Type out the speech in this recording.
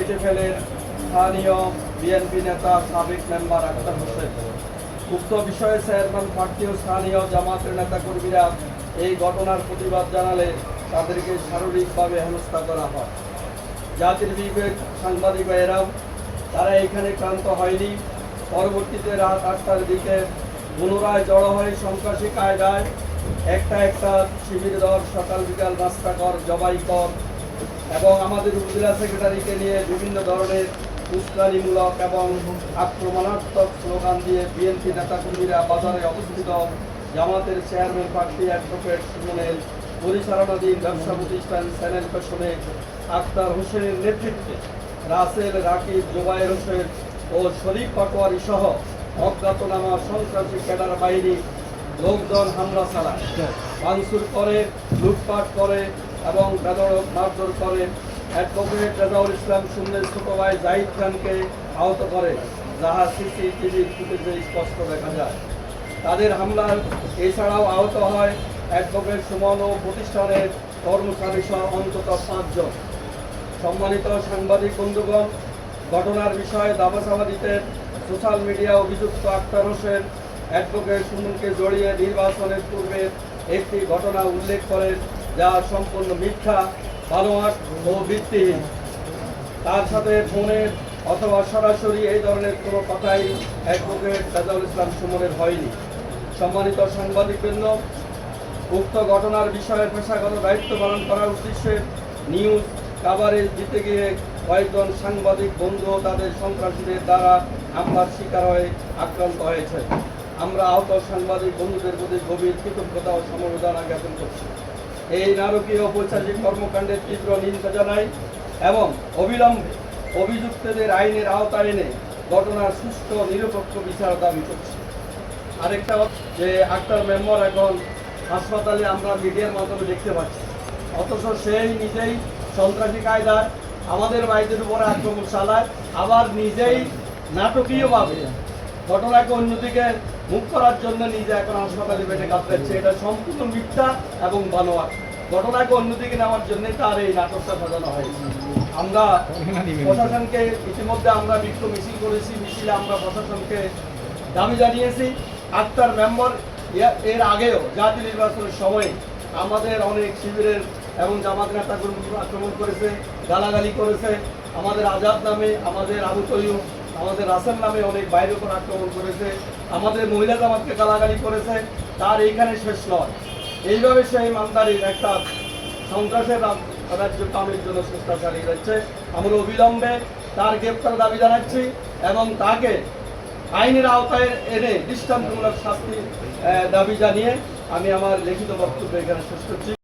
কেটে ফেলেন স্থানীয় বিএনপি নেতা সাবেক মেম্বার আক্তার হোসেন। উক্ত বিষয়ে চেয়ারম্যান প্রার্থী ও স্থানীয় জামাতের নেতাকর্মীরা এই ঘটনার প্রতিবাদ জানালে তাদেরকে শারীরিকভাবে হেনস্থা করা হয়। জাতির বিবেক সাংবাদিক ভাইয়েরাও তারা এখানে ক্লান্ত হয়নি। পরবর্তীতে রাত 8টার দিকে পুনরায় জড়ো হয়ে সন্ত্রাসী কায়দায় একটা শিবির দল সকাল বিকাল নাস্তা কর, জবাই কর এবং আমাদের উপজেলা সেক্রেটারিকে নিয়ে বিভিন্ন ধরনের উস্কানিমূলক এবং আক্রমণাত্মক স্লোগান দিয়ে বিএনপি নেতাকর্মীরা বাজারে অবস্থিত জামাতের চেয়ারম্যান প্রার্থী অ্যাডভোকেট সুমনের পরিচালনাধীন ব্যবসা প্রতিষ্ঠান চ্যানেল পেশনে আক্তার হোসেনের নেতৃত্বে রাসেল, রাকিব, জোবায়ের হোসেন ও শরীফ পাটোয়ারি সহ অজ্ঞাতনামা সন্ত্রাসী ক্যাডার বাহিনী লোকজন হামলা চালায়, ভাঙচুর করে, লুটপাট করে এবং বেধড়ক মারধর করে। অ্যাডভোকেট রেজাউল ইসলাম সুমনের ছোট ভাই জাহিদ খানকে আহত করে, যাহা সিসিটিভির ফুটেজে স্পষ্ট দেখা যায়। তাদের হামলার এছাড়াও আহত হয় অ্যাডভোকেট সুমন ও প্রতিষ্ঠানের কর্মচারী সহ অন্তত 5 জন। সম্মানিত সাংবাদিক বন্ধুগণ, ঘটনার বিষয়ে দাবাচাবা দিতে সোশ্যাল মিডিয়া অভিযুক্ত আক্তার হোসেন অ্যাডভোকেট সুমনকে জড়িয়ে নির্বাচনের পূর্বে একটি ঘটনা উল্লেখ করেন, যা সম্পূর্ণ মিথ্যা, বানোয়াট ও ভিত্তিহীন। তার সাথে ফোনের অথবা সরাসরি এই ধরনের কোনো কথাই অ্যাডভোকেট রেজাউল ইসলাম সুমনের হয়নি। সম্মানিত সাংবাদিকবৃন্দ, উক্ত ঘটনার বিষয়ে পেশাগত দায়িত্ব পালন করার উদ্দেশ্যে নিউজ কাভারেজ দিতে গিয়ে কয়েকজন সাংবাদিক বন্ধু তাদের সন্ত্রাসীদের দ্বারা হামলার শিকার হয়ে আক্রান্ত হয়েছে। আমরা আহত সাংবাদিক বন্ধুদের প্রতি গভীর কৃতজ্ঞতা ও সমবেদনা জ্ঞাপন করছি। এই নারকীয় ঐতিহাসিক কর্মকাণ্ডের তীব্র নিন্দা জানাই এবং অবিলম্বে অভিযুক্তদের আইনের আওতায় এনে ঘটনার সুষ্ঠু নিরপেক্ষ বিচার দাবি করছি। আরেকটা যে আক্তার মেম্বার এখন হাসপাতালে আমরা মিডিয়ার মাধ্যমে দেখতে পাচ্ছি, অথচ সেই নিজেই সন্ত্রাসী কায়দায় আমাদের ভাইদের উপরে আক্রমণ চালায়, আবার নিজেই নাটকীয়ভাবে ঘটনাকে অন্যদিকে মুখ করার জন্য নিজে এখন হাসপাতালে বেডে কাতরাচ্ছে। এটা সম্পূর্ণ মিথ্যা এবং বানোয়াট। ঘটনাকে অন্যদিকে নেওয়ার জন্য তার এই নাটকটা সাজানো হয়েছে। আমরা প্রশাসনকে ইতিমধ্যে আমরা বিক্ষোভ মিছিল করেছি, মিছিলে আমরা প্রশাসনকে দাবি জানিয়েছি। আক্তার মেম্বার এর আগেও জাতীয় নির্বাচনের সময় আমাদের অনেক শিবিরের এবং জামাত নেতাকর্মী আক্রমণ করেছে, গালাগালি করেছে। আমাদের আজাদ নামে, আমাদের আবু তৈয়ব, আমাদের রাসেল নামে অনেক বাইরের উপর আক্রমণ করেছে, আমাদের মহিলা জামাতকে গালাগালি করেছে। তার এইখানে শেষ নয়, এইভাবে সেই ইমানদারির একটা সন্ত্রাসের রাজ্য কামের জন্য চেষ্টা চালিয়ে যাচ্ছে। আমরা অবিলম্বে তার গ্রেপ্তার দাবি জানাচ্ছি এবং তাকে আইনের আওতায় এনে দৃষ্টান্তমূলক শাস্তি দাবি জানিয়ে আমি আমার লিখিত বক্তব্য এখানে শেষ করছি।